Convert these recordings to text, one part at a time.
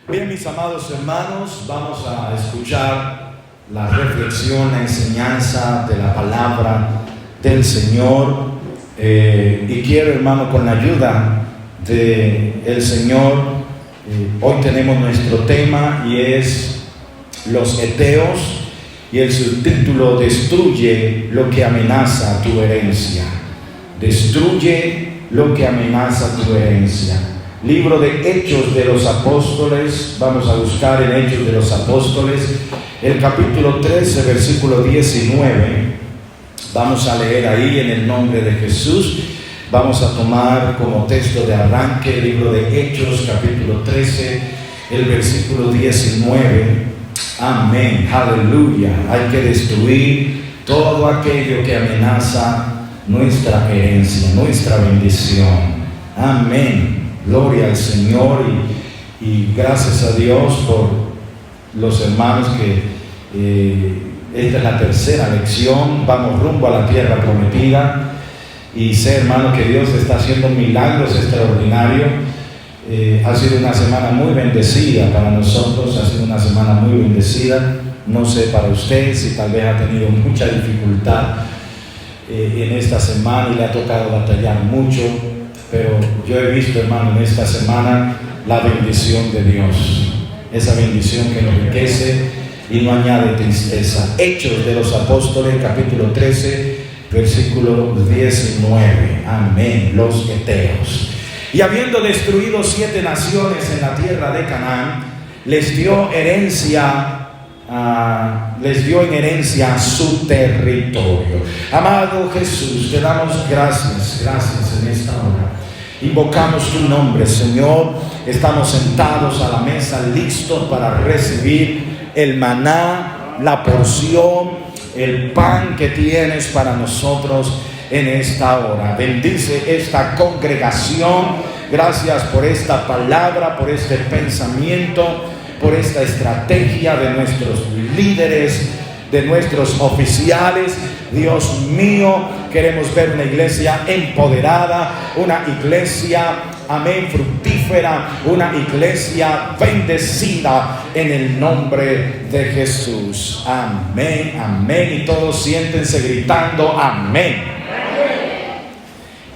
Bien, mis amados hermanos, vamos a escuchar la reflexión, la enseñanza de la palabra del Señor. Y quiero, hermano, con la ayuda del Señor, hoy tenemos nuestro tema y es los heteos, y el subtítulo: destruye lo que amenaza tu herencia. Destruye lo que amenaza tu herencia. Libro de Hechos de los Apóstoles. Vamos a buscar en Hechos de los Apóstoles, el capítulo 13, versículo 19. Vamos a leer ahí en el nombre de Jesús. Vamos a tomar como texto de arranque el libro de Hechos, capítulo 13, el versículo 19. Amén, aleluya. Hay que destruir todo aquello que amenaza nuestra herencia, nuestra bendición. Amén. Gloria al Señor y gracias a Dios por los hermanos que esta es la tercera lección. Vamos rumbo a la tierra prometida y sé, hermano, que Dios está haciendo milagros extraordinarios. Ha sido una semana muy bendecida para nosotros, ha sido una semana muy bendecida. No sé para usted si tal vez ha tenido mucha dificultad en esta semana y le ha tocado batallar mucho. Pero yo he visto, hermano, en esta semana la bendición de Dios, esa bendición que enriquece y no añade tristeza. Hechos de los Apóstoles, capítulo 13, versículo 19. Amén. Los heteos. Y habiendo destruido 7 naciones en la tierra de Canaán, les dio en herencia su territorio. Amado Jesús, te damos gracias en esta hora. Invocamos tu nombre, Señor. Estamos sentados a la mesa, listos para recibir el maná, la porción, el pan que tienes para nosotros en esta hora. Bendice esta congregación. Gracias por esta palabra, por este pensamiento, por esta estrategia de nuestros líderes, de nuestros oficiales. Dios mío, queremos ver una iglesia empoderada, una iglesia, amén, fructífera, una iglesia bendecida en el nombre de Jesús. Amén, amén. Y todos siéntense gritando amén.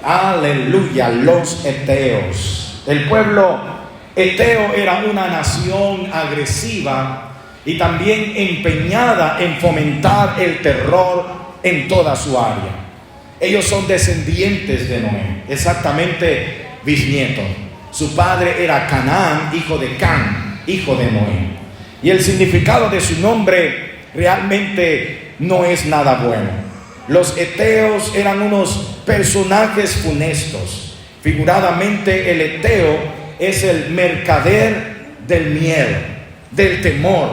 Aleluya. Los heteos. El pueblo heteo era una nación agresiva y también empeñada en fomentar el terror en toda su área. Ellos son descendientes de Noé, exactamente bisnietos. Su padre era Canaán, hijo de Can, hijo de Noé. Y el significado de su nombre realmente no es nada bueno. Los heteos eran unos personajes funestos. Figuradamente, el heteo es el mercader del miedo, del temor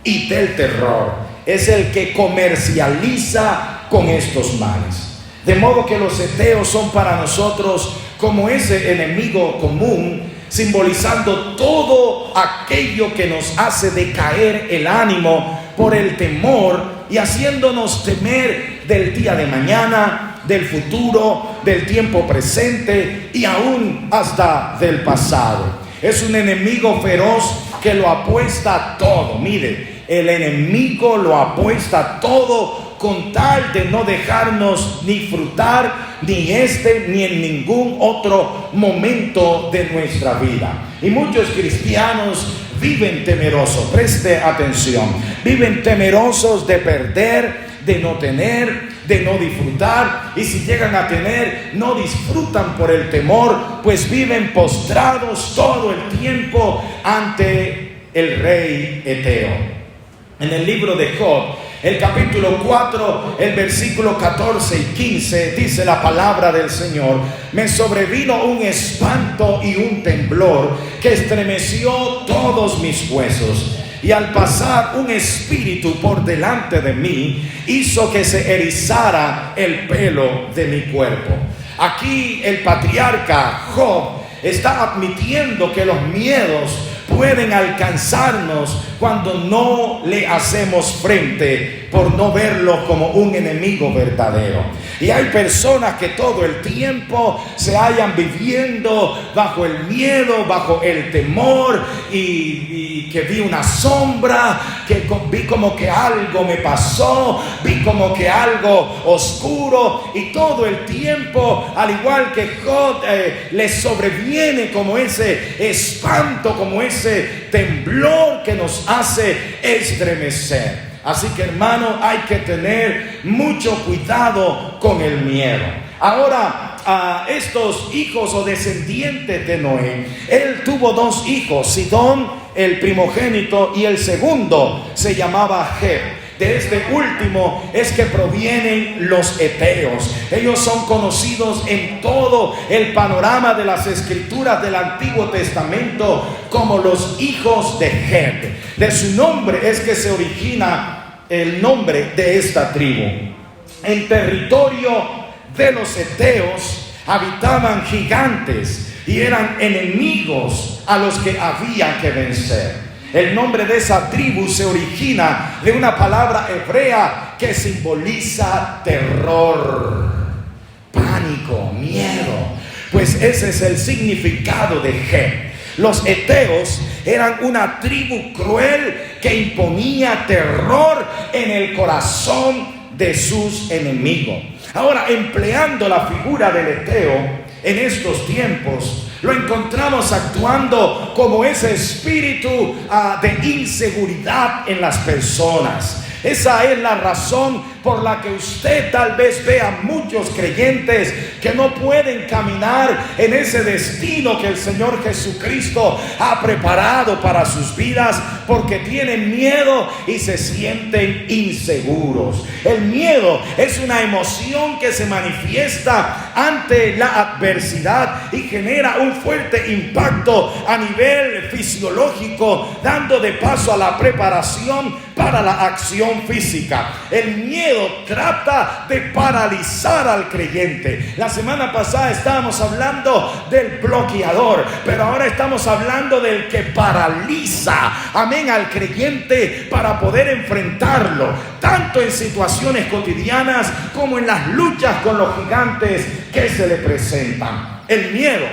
y del terror. Es el que comercializa con estos males. De modo que los heteos son para nosotros como ese enemigo común, simbolizando todo aquello que nos hace decaer el ánimo por el temor y haciéndonos temer del día de mañana, del futuro, del tiempo presente y aún hasta del pasado. Es un enemigo feroz que lo apuesta todo. Mire, el enemigo lo apuesta todo con tal de no dejarnos ni disfrutar ni en ningún otro momento de nuestra vida. Y muchos cristianos viven temerosos, preste atención, viven temerosos de perder, de no tener, de no disfrutar, y si llegan a tener, no disfrutan por el temor, pues viven postrados todo el tiempo ante el rey heteo. En el libro de Job, el capítulo 4, el versículo 14 y 15, dice la palabra del Señor: me sobrevino un espanto y un temblor que estremeció todos mis huesos, y al pasar un espíritu por delante de mí, hizo que se erizara el pelo de mi cuerpo. Aquí el patriarca Job está admitiendo que los miedos pueden pueden alcanzarnos cuando no le hacemos frente por no verlo como un enemigo verdadero. Y hay personas que todo el tiempo se hallan viviendo bajo el miedo, bajo el temor, y que vi una sombra, que vi como que algo me pasó, vi como que algo oscuro, y todo el tiempo, al igual que Job, les sobreviene como ese espanto, como ese temblor que nos hace estremecer. Así que, hermano, hay que tener mucho cuidado con el miedo. Ahora, a estos hijos o descendientes de Noé, él tuvo dos hijos, Sidón, el primogénito, y el segundo se llamaba Geb. De este último es que provienen los heteos. Ellos son conocidos en todo el panorama de las escrituras del Antiguo Testamento como los hijos de Geb. De su nombre es que se origina el nombre de esta tribu. En territorio de los heteos habitaban gigantes y eran enemigos a los que había que vencer. El nombre de esa tribu se origina de una palabra hebrea que simboliza terror, pánico, miedo. Pues ese es el significado de Geb. Los heteos eran una tribu cruel que imponía terror en el corazón de sus enemigos. Ahora, empleando la figura del heteo en estos tiempos, lo encontramos actuando como ese espíritu de inseguridad en las personas. Esa es la razón por la que usted tal vez vea muchos creyentes que no pueden caminar en ese destino que el Señor Jesucristo ha preparado para sus vidas, porque tienen miedo y se sienten inseguros. El miedo es una emoción que se manifiesta ante la adversidad y genera un fuerte impacto a nivel fisiológico, dando de paso a la preparación para la acción física. El miedo trata de paralizar al creyente. La semana pasada estábamos hablando del bloqueador, pero ahora estamos hablando del que paraliza, amén, al creyente para poder enfrentarlo, tanto en situaciones cotidianas como en las luchas con los gigantes que se le presentan. El miedo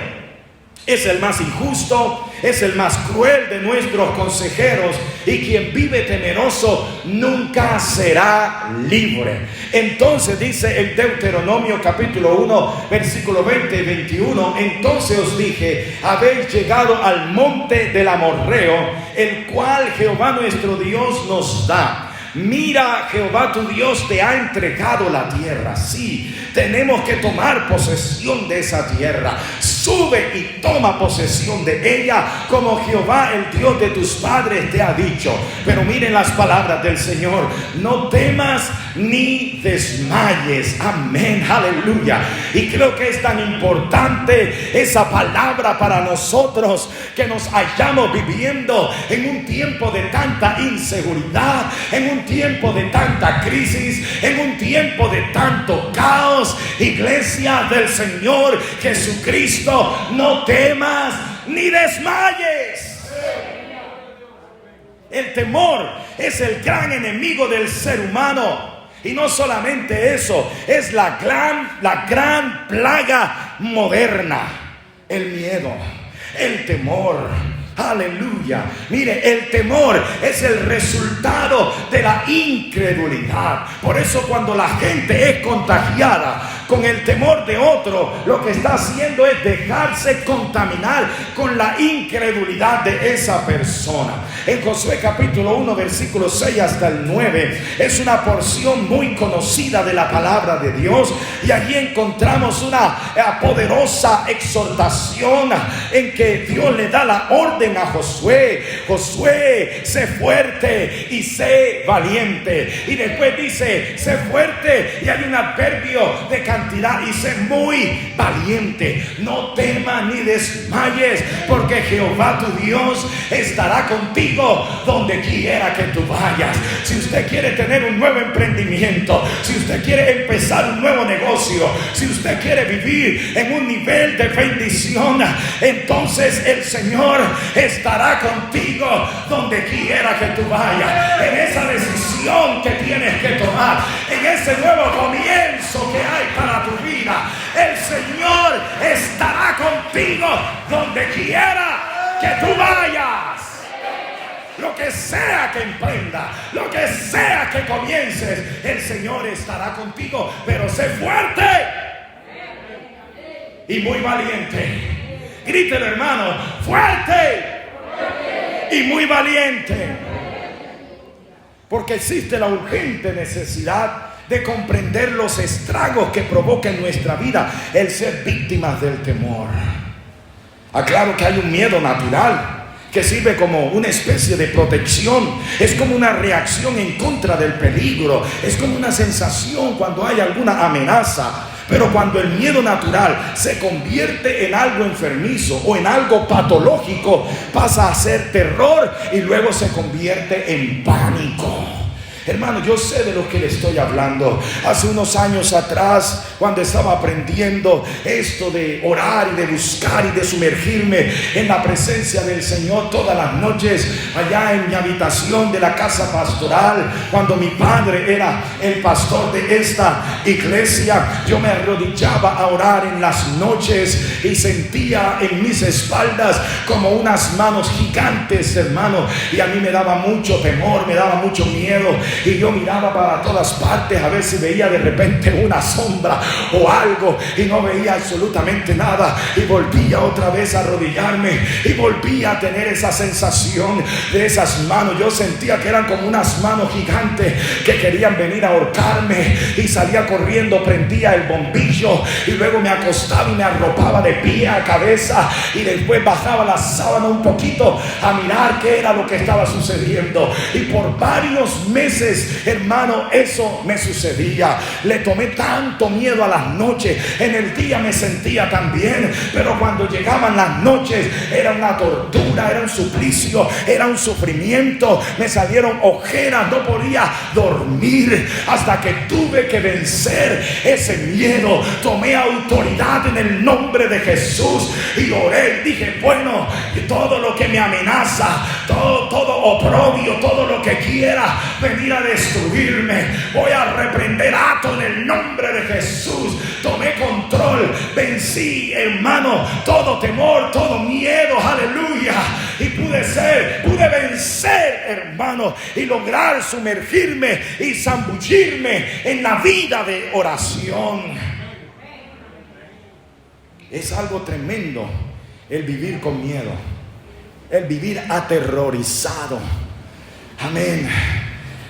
es el más injusto, es el más cruel de nuestros consejeros, y quien vive temeroso nunca será libre. Entonces dice el Deuteronomio capítulo 1 versículo 20 y 21: entonces os dije, habéis llegado al monte del Amorreo, el cual Jehová nuestro Dios nos da. Mira, Jehová tu Dios te ha entregado la tierra. Sí, tenemos que tomar posesión de esa tierra. Sube y toma posesión de ella, como Jehová, el Dios de tus padres, te ha dicho. Pero miren las palabras del Señor: no temas ni desmayes. Amén, aleluya. Y creo que es tan importante esa palabra para nosotros, que nos hallamos viviendo en un tiempo de tanta inseguridad, en un tiempo de tanta crisis, en un tiempo de tanto caos. Iglesia del Señor Jesucristo, no temas ni desmayes. El temor es el gran enemigo del ser humano. Y no solamente eso, es la gran plaga moderna. El miedo, el temor. Aleluya. Mire, el temor es el resultado de la incredulidad. Por eso cuando la gente es contagiada con el temor de otro, lo que está haciendo es dejarse contaminar con la incredulidad de esa persona. En Josué capítulo 1 versículo 6 hasta el 9 es una porción muy conocida de la palabra de Dios, y allí encontramos una poderosa exhortación en que Dios le da la orden a Josué: Josué, sé fuerte y sé valiente. Y después dice: sé fuerte, y hay un adverbio de cantidad cantidad y sé muy valiente. No temas ni desmayes, porque Jehová tu Dios estará contigo donde quiera que tú vayas. Si usted quiere tener un nuevo emprendimiento, si usted quiere empezar un nuevo negocio, si usted quiere vivir en un nivel de bendición, entonces el Señor estará contigo donde quiera que tú vayas. En esa decisión que tienes que tomar, en ese nuevo comienzo que hay para tu vida, el Señor estará contigo donde quiera que tú vayas. Lo que sea que emprenda, lo que sea que comiences, el Señor estará contigo. Pero sé fuerte y muy valiente. Grítelo, hermano: fuerte y muy valiente. Porque existe la urgente necesidad de comprender los estragos que provoca en nuestra vida el ser víctimas del temor. Aclaro que hay un miedo natural que sirve como una especie de protección. Es como una reacción en contra del peligro. Es como una sensación cuando hay alguna amenaza. Pero cuando el miedo natural se convierte en algo enfermizo o en algo patológico, pasa a ser terror y luego se convierte en pánico. Hermano, yo sé de lo que le estoy hablando. Hace unos años atrás, cuando estaba aprendiendo esto de orar y de buscar y de sumergirme en la presencia del Señor todas las noches, allá en mi habitación de la casa pastoral, cuando mi padre era el pastor de esta iglesia, yo me arrodillaba a orar en las noches y sentía en mis espaldas como unas manos gigantes, hermano, y a mí me daba mucho temor, me daba mucho miedo. Y yo miraba para todas partes a ver si veía de repente una sombra o algo, y no veía absolutamente nada. Y volvía otra vez a arrodillarme y volvía a tener esa sensación de esas manos. Yo sentía que eran como unas manos gigantes que querían venir a ahorcarme, y salía corriendo, prendía el bombillo y luego me acostaba y me arropaba de pie a cabeza, y después bajaba la sábana un poquito a mirar qué era lo que estaba sucediendo. Y por varios meses, hermano, eso me sucedía. Le tomé tanto miedo a las noches. En el día me sentía tan bien, pero cuando llegaban las noches era una tortura, era un suplicio, era un sufrimiento. Me salieron ojeras, no podía dormir, hasta que tuve que vencer ese miedo. Tomé autoridad en el nombre de Jesús y oré. Dije: bueno, todo lo que me amenaza, todo oprobio, todo lo que quiera venir a destruirme, voy a reprender ato en el nombre de Jesús. Tomé control, vencí, hermano, todo temor, todo miedo, aleluya. Y pude vencer, hermano, y lograr sumergirme y zambullirme en la vida de oración. Es algo tremendo el vivir con miedo, el vivir aterrorizado. Amén.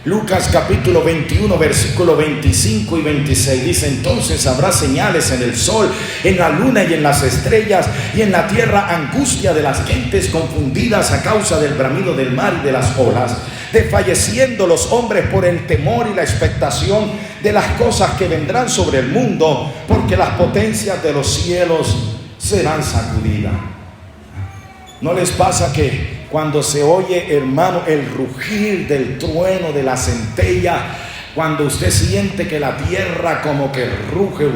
Lucas capítulo 21, versículo 25 y 26 dice: entonces habrá señales en el sol, en la luna y en las estrellas, y en la tierra angustia de las gentes confundidas a causa del bramido del mar y de las olas, desfalleciendo los hombres por el temor y la expectación de las cosas que vendrán sobre el mundo, porque las potencias de los cielos serán sacudidas. ¿No les pasa que cuando se oye, hermano, el rugir del trueno, de la centella, cuando usted siente que la tierra como que ruge,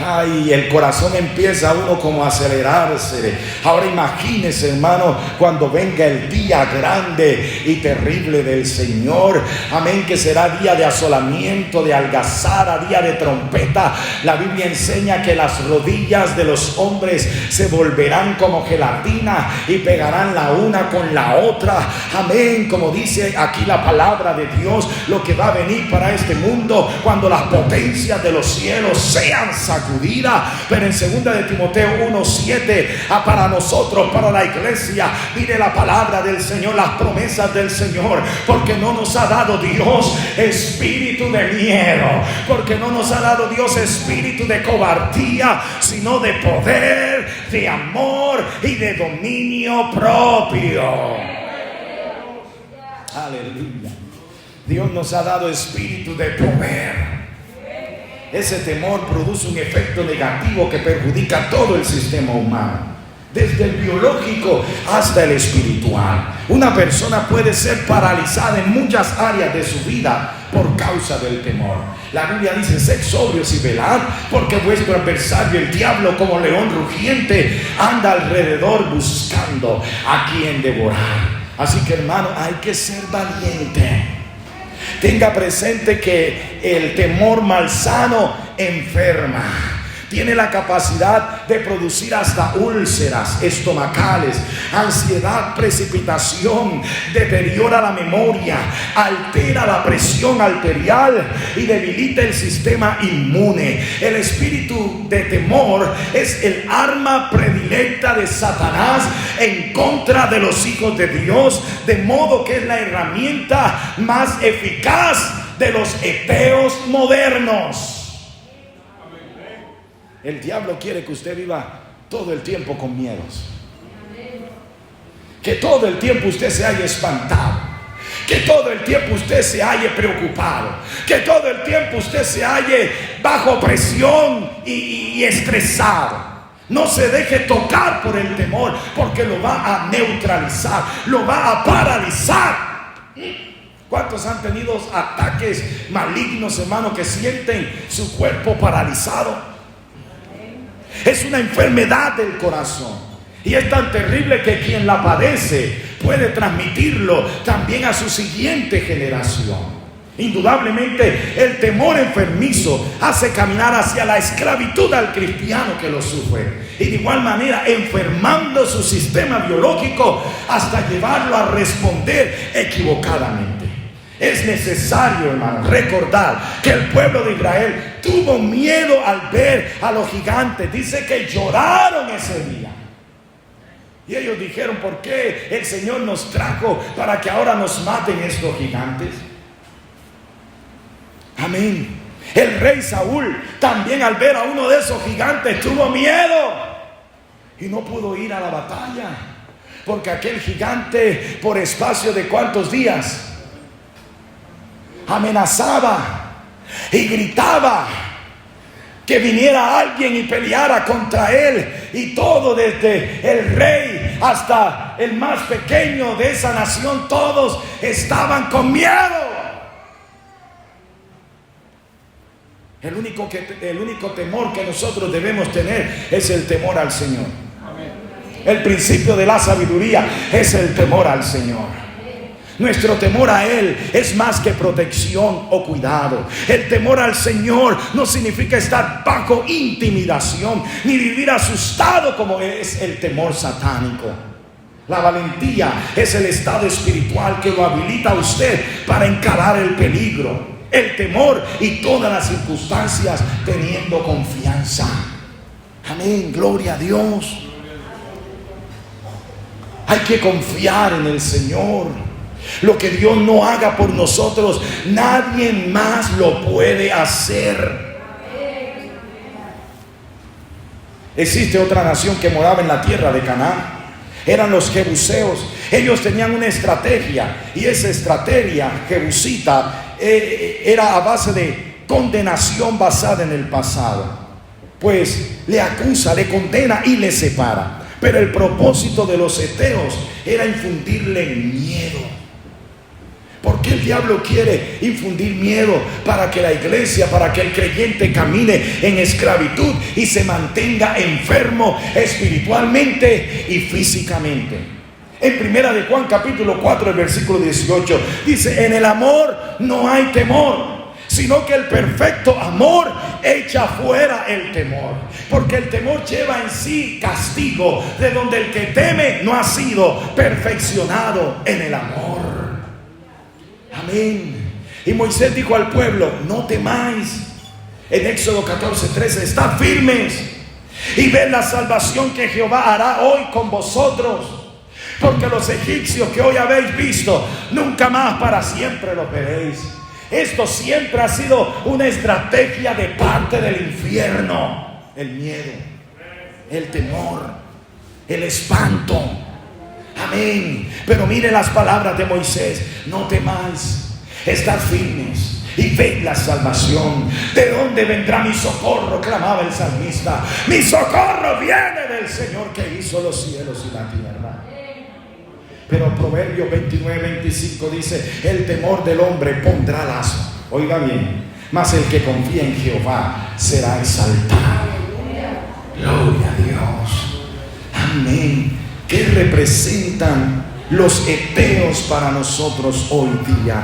ay, el corazón empieza uno como a acelerarse? Ahora imagínese, hermano, cuando venga el día grande y terrible del Señor, amén, que será día de asolamiento, de algazara, día de trompeta. La Biblia enseña que las rodillas de los hombres se volverán como gelatina y pegarán la una con la otra, amén, como dice aquí la palabra de Dios. Lo que va a venir para este mundo cuando las potencias de los cielos sean sacudidas. Pero en 2 de Timoteo 1:7, para nosotros, para la iglesia, mire la palabra del Señor, las promesas del Señor: porque no nos ha dado Dios espíritu de miedo, porque no nos ha dado Dios espíritu de cobardía, sino de poder, de amor y de dominio propio. Aleluya. Dios nos ha dado espíritu de poder. ese temor produce un efecto negativo que perjudica todo el sistema humano, desde el biológico hasta el espiritual. Una persona puede ser paralizada en muchas áreas de su vida por causa del temor. La Biblia dice: sed sobrios y velad, porque vuestro adversario el diablo, como león rugiente, anda alrededor buscando a quien devorar. Así que, hermano, hay que ser valiente. Tenga presente que el temor malsano enferma. Tiene la capacidad de producir hasta úlceras estomacales, ansiedad, precipitación, deteriora la memoria, altera la presión arterial y debilita el sistema inmune. El espíritu de temor es el arma predilecta de Satanás en contra de los hijos de Dios, de modo que es la herramienta más eficaz de los ateos modernos. El diablo quiere que usted viva todo el tiempo con miedos, que todo el tiempo usted se haya espantado, que todo el tiempo usted se haya preocupado, que todo el tiempo usted se halle bajo presión y estresado. No se deje tocar por el temor, porque lo va a neutralizar, lo va a paralizar. ¿Cuántos han tenido ataques malignos, hermano, que sienten su cuerpo paralizado? Es una enfermedad del corazón, y es tan terrible que quien la padece puede transmitirlo también a su siguiente generación. Indudablemente, el temor enfermizo hace caminar hacia la esclavitud al cristiano que lo sufre, y de igual manera enfermando su sistema biológico hasta llevarlo a responder equivocadamente. Es necesario, hermano, recordar que el pueblo de Israel tuvo miedo al ver a los gigantes. Dice que lloraron ese día. Y ellos dijeron: ¿por qué el Señor nos trajo para que ahora nos maten estos gigantes? Amén. El rey Saúl también, al ver a uno de esos gigantes, tuvo miedo y no pudo ir a la batalla, porque aquel gigante, por espacio de ¿cuántos días?, amenazaba y gritaba que viniera alguien y peleara contra él, y todo, desde el rey hasta el más pequeño de esa nación, todos estaban con miedo. El único temor que nosotros debemos tener es el temor al Señor. El principio de la sabiduría es el temor al Señor. Nuestro temor a Él es más que protección o cuidado. El temor al Señor no significa estar bajo intimidación, ni vivir asustado como es el temor satánico. La valentía es el estado espiritual que lo habilita a usted para encarar el peligro, el temor y todas las circunstancias, teniendo confianza. Amén, gloria a Dios. Hay que confiar en el Señor. Lo que Dios no haga por nosotros, nadie más lo puede hacer. Existe otra nación que moraba en la tierra de Canaán. Eran los jebuseos. Ellos tenían una estrategia, y esa estrategia jebusita era a base de condenación basada en el pasado. Pues le acusa, le condena y le separa. Pero el propósito de los heteos era infundirle miedo. ¿Por qué el diablo quiere infundir miedo? Para que la iglesia, para que el creyente camine en esclavitud y se mantenga enfermo espiritualmente y físicamente. En primera de Juan capítulo 4, el versículo 18 dice: en el amor no hay temor, sino que el perfecto amor echa fuera el temor, porque el temor lleva en sí castigo, de donde el que teme no ha sido perfeccionado en el amor. Amén. Y Moisés dijo al pueblo: no temáis. En Éxodo 14:13: estad firmes y ved la salvación que Jehová hará hoy con vosotros, porque los egipcios que hoy habéis visto, nunca más para siempre los veréis. Esto siempre ha sido una estrategia de parte del infierno: el miedo, el temor, el espanto. Amén. Pero mire las palabras de Moisés: no temáis, estad firmes, y ve la salvación. ¿De dónde vendrá mi socorro?, clamaba el salmista. Mi socorro viene del Señor que hizo los cielos y la tierra. Pero Proverbios 29:25 dice: el temor del hombre pondrá lazo. Oiga bien, mas el que confía en Jehová será exaltado. Gloria a Dios. Amén. ¿Qué representan los heteos para nosotros hoy día?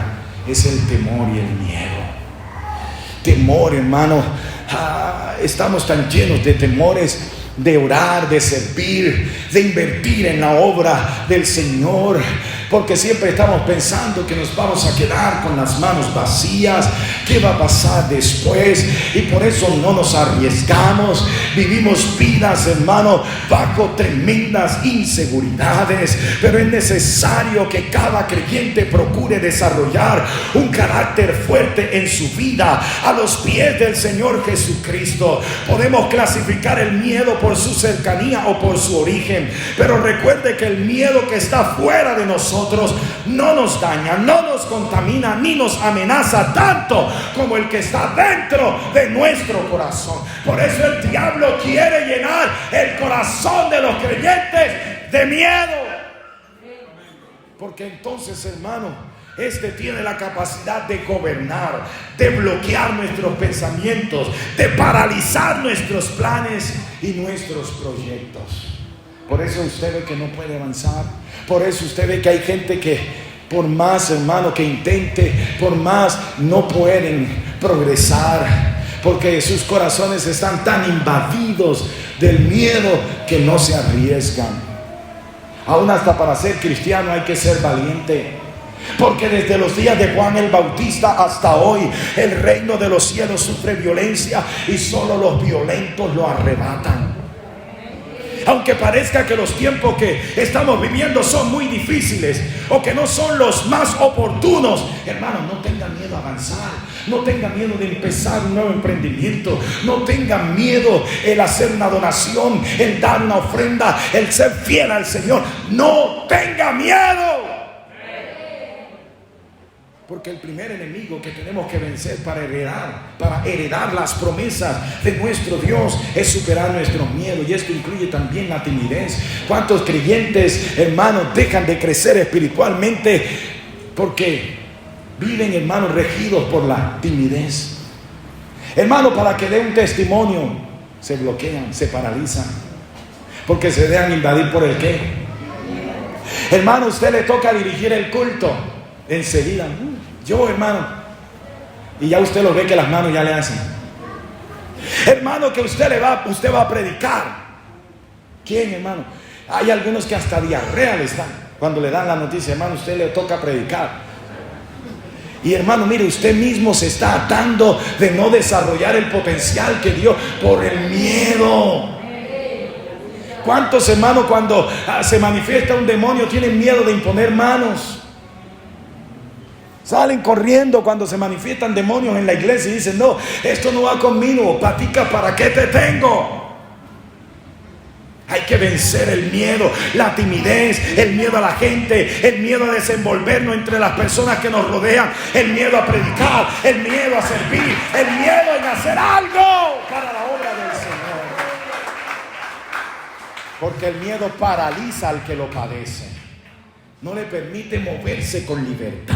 Es el temor y el miedo. Temor, hermano. Estamos tan llenos de temores, de orar, de servir, de invertir en la obra del Señor, porque siempre estamos pensando que nos vamos a quedar con las manos vacías. ¿Qué va a pasar después? Y por eso no nos arriesgamos. Vivimos vidas, hermano, bajo tremendas inseguridades. Pero es necesario que cada creyente procure desarrollar un carácter fuerte en su vida a los pies del Señor Jesucristo. Podemos clasificar el miedo por su cercanía o por su origen, pero recuerde que el miedo que está fuera de nosotros no nos daña, no nos contamina, ni nos amenaza tanto como el que está dentro de nuestro corazón. Por eso el diablo quiere llenar el corazón de los creyentes de miedo, porque entonces, hermano, este tiene la capacidad de gobernar, de bloquear nuestros pensamientos, de paralizar nuestros planes y nuestros proyectos. Por eso usted ve que no puede avanzar. Por eso usted ve que hay gente que, por más, hermano, que intente, por más, no pueden progresar, porque sus corazones están tan invadidos del miedo que no se arriesgan. Aún hasta para ser cristiano hay que ser valiente, porque desde los días de Juan el Bautista hasta hoy el reino de los cielos sufre violencia y solo los violentos lo arrebatan. Aunque parezca que los tiempos que estamos viviendo son muy difíciles o que no son los más oportunos, hermanos, no tengan miedo a avanzar, no tengan miedo de empezar un nuevo emprendimiento, no tengan miedo el hacer una donación, el dar una ofrenda, el ser fiel al Señor. No tengan miedo, porque el primer enemigo que tenemos que vencer para heredar las promesas de nuestro Dios es superar nuestro miedo, y esto incluye también la timidez. ¿Cuántos creyentes, hermanos, dejan de crecer espiritualmente porque viven, hermanos, regidos por la timidez? Hermano, para que dé un testimonio se bloquean, se paralizan, porque se dejan invadir por el qué. Hermano, usted le toca dirigir el culto, enseguida yo, hermano, y ya usted lo ve que las manos ya le hacen. Hermano, que usted va a predicar. ¿Quién, hermano? Hay algunos que hasta diarrea le están cuando le dan la noticia: hermano, usted le toca predicar. Y hermano, mire, usted mismo se está atando de no desarrollar el potencial que dio por el miedo. ¿Cuántos, hermanos, cuando se manifiesta un demonio tienen miedo de imponer manos? Salen corriendo cuando se manifiestan demonios en la iglesia y dicen: no, esto no va conmigo, platica, ¿para qué te tengo? Hay que vencer el miedo, la timidez, el miedo a la gente, el miedo a desenvolvernos entre las personas que nos rodean, el miedo a predicar, el miedo a servir, el miedo en hacer algo para la obra del Señor. Porque el miedo paraliza al que lo padece, no le permite moverse con libertad.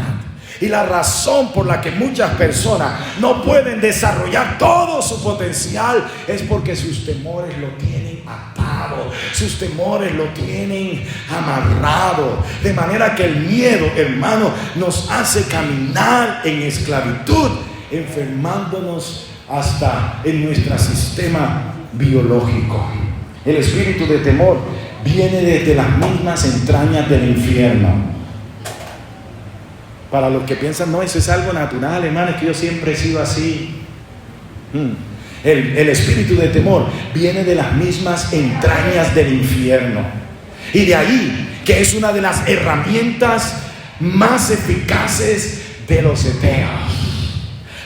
Y la razón por la que muchas personas no pueden desarrollar todo su potencial es porque sus temores lo tienen atado, sus temores lo tienen amarrado. De manera que el miedo, hermano, nos hace caminar en esclavitud, enfermándonos hasta en nuestro sistema biológico. El espíritu de temor viene desde las mismas entrañas del infierno. Para los que piensan: no, eso es algo natural, hermano, es que yo siempre he sido así. El espíritu de temor viene de las mismas entrañas del infierno. Y de ahí que es una de las herramientas más eficaces de los heteos.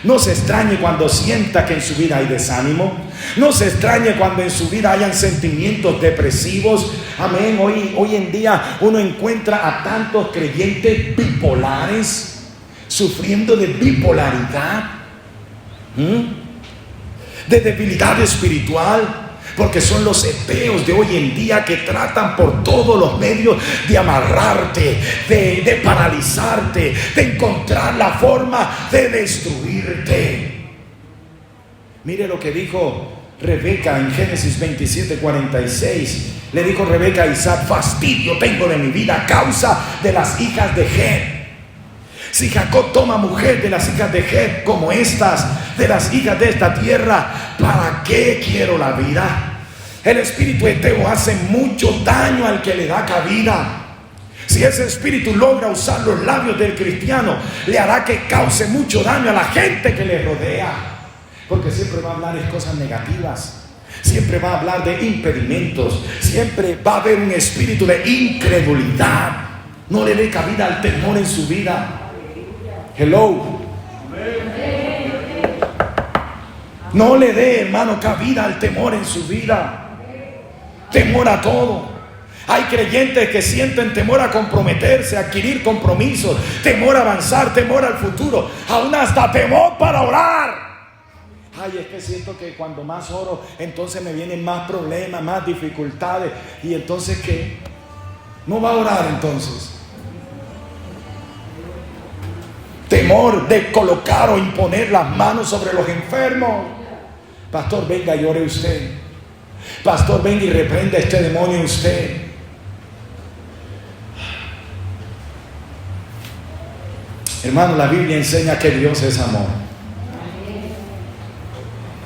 No se extrañe cuando sienta que en su vida hay desánimo. No se extrañe cuando en su vida hayan sentimientos depresivos. Amén. Hoy en día uno encuentra a tantos creyentes bipolares, sufriendo de bipolaridad, de debilidad espiritual, porque son los ateos de hoy en día que tratan por todos los medios de amarrarte, de paralizarte, de encontrar la forma de destruirte. Mire lo que dijo Rebeca en Génesis 27:46. Le dijo Rebeca a Isaac: fastidio tengo de mi vida a causa de las hijas de Het. Si Jacob toma mujer de las hijas de Het como estas, de las hijas de esta tierra, ¿para qué quiero la vida? El espíritu eteo hace mucho daño al que le da cabida. Si ese espíritu logra usar los labios del cristiano, le hará que cause mucho daño a la gente que le rodea, porque siempre va a hablar de cosas negativas, siempre va a hablar de impedimentos, siempre va a haber un espíritu de incredulidad. No le dé cabida al temor en su vida. Hello. No le dé, hermano, cabida al temor en su vida. Temor a todo. Hay creyentes que sienten temor a comprometerse, a adquirir compromisos, temor a avanzar, temor al futuro, aún hasta temor para orar. Ay, es que siento que cuando más oro, entonces me vienen más problemas, más dificultades. Y entonces, ¿qué? No va a orar entonces. Temor de colocar o imponer las manos sobre los enfermos. Pastor, venga y ore usted. Pastor, venga y reprenda este demonio usted. Hermano, la Biblia enseña que Dios es amor.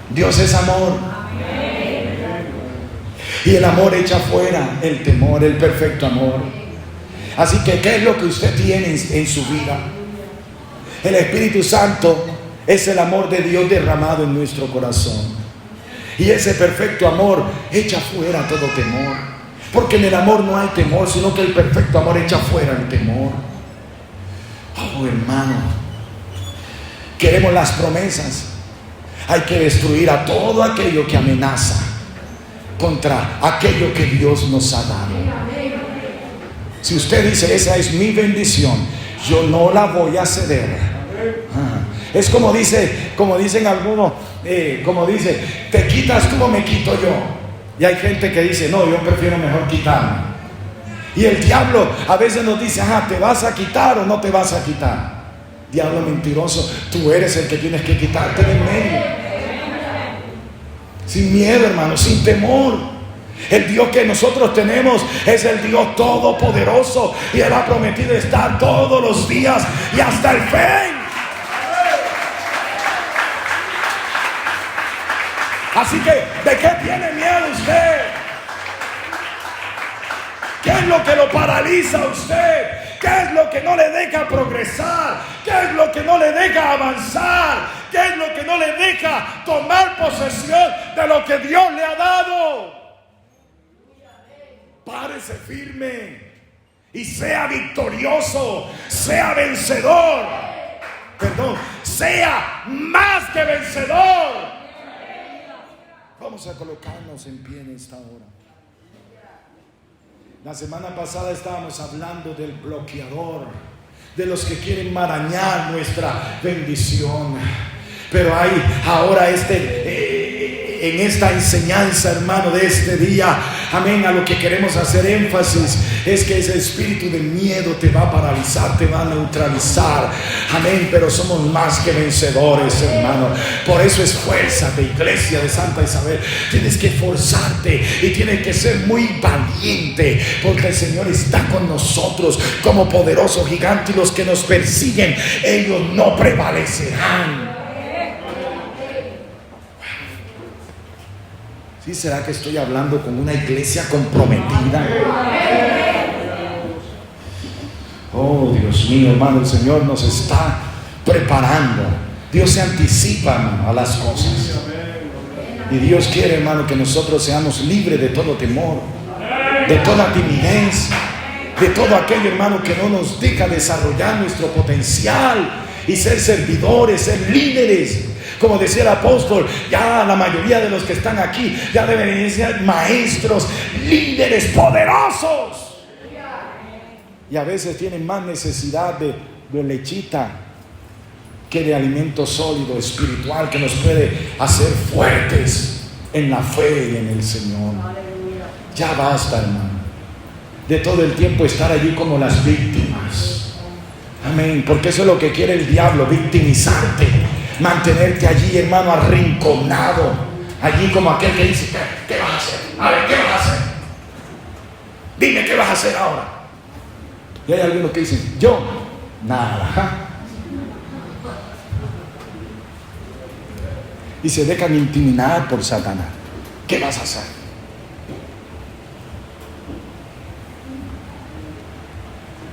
Dios es amor. Y el amor echa fuera el temor, el perfecto amor. Así que, ¿qué es lo que usted tiene en su vida? El Espíritu Santo es el amor de Dios derramado en nuestro corazón. Y ese perfecto amor echa fuera todo temor. Porque en el amor no hay temor, sino que el perfecto amor echa fuera el temor. Oh, hermano, queremos las promesas. Hay que destruir a todo aquello que amenaza contra aquello que Dios nos ha dado. Si usted dice: esa es mi bendición, yo no la voy a ceder. Es como dicen algunos, como dice: te quitas tú o me quito yo. Y hay gente que dice: no, yo prefiero mejor quitarme. Y el diablo a veces nos dice: ¿te vas a quitar o no te vas a quitar? Diablo mentiroso, tú eres el que tienes que quitarte de en medio. Sin miedo, hermano, sin temor. El Dios que nosotros tenemos es el Dios todopoderoso, y Él ha prometido estar todos los días y hasta el fin. Así que, ¿de qué tiene miedo usted? ¿Qué es lo que lo paraliza a usted? ¿Qué es lo que no le deja progresar? ¿Qué es lo que no le deja avanzar? ¿Qué es lo que no le deja tomar posesión de lo que Dios le ha dado? Párese firme y sea victorioso, sea vencedor. Perdón, sea más que vencedor. Vamos a colocarnos en pie en esta hora. La semana pasada estábamos hablando del bloqueador, de los que quieren marañar nuestra bendición. Pero hay ahora en esta enseñanza, hermano, de este día, amén, a lo que queremos hacer énfasis es que ese espíritu de miedo te va a paralizar, te va a neutralizar, amén. Pero somos más que vencedores, hermano. Por eso esfuérzate, iglesia de Santa Isabel. Tienes que esforzarte y tienes que ser muy valiente, porque el Señor está con nosotros como poderoso gigante, y los que nos persiguen, ellos no prevalecerán. ¿Sí será que estoy hablando con una iglesia comprometida? Oh, Dios mío, hermano, el Señor nos está preparando. Dios se anticipa, hermano, a las cosas. Y Dios quiere, hermano, que nosotros seamos libres de todo temor, de toda timidez, de todo aquello, hermano, que no nos deja desarrollar nuestro potencial y ser servidores, ser líderes. Como decía el apóstol, ya la mayoría de los que están aquí ya deben ser maestros, líderes poderosos. Y a veces tienen más necesidad de lechita quiere alimento sólido, espiritual, que nos puede hacer fuertes en la fe y en el Señor. Ya basta, hermano, de todo el tiempo estar allí como las víctimas. Amén. Porque eso es lo que quiere el diablo, victimizarte, mantenerte allí, hermano, arrinconado, allí como aquel que dice: ¿qué vas a hacer? A ver, ¿qué vas a hacer? Dime, ¿qué vas a hacer ahora? Y hay algunos que dicen: yo, nada. Y se dejan intimidar por Satanás. ¿Qué vas a hacer?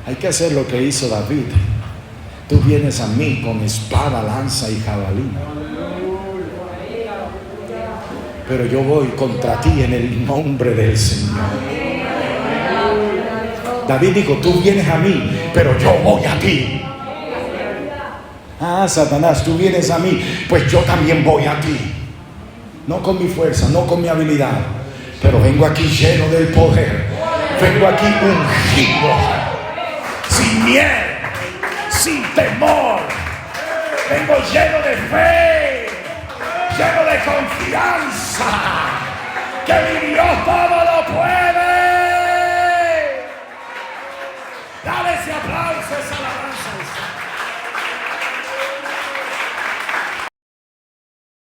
Hay que hacer lo que hizo David. Tú vienes a mí con espada, lanza y jabalina, pero yo voy contra ti en el nombre del Señor. David dijo: tú vienes a mí, pero yo voy a ti. Ah, Satanás, tú vienes a mí, pues yo también voy a ti. No con mi fuerza, no con mi habilidad, pero vengo aquí lleno del poder. Vengo aquí ungido, sin miedo, sin temor. Vengo lleno de fe, lleno de confianza, que mi Dios todo lo puede.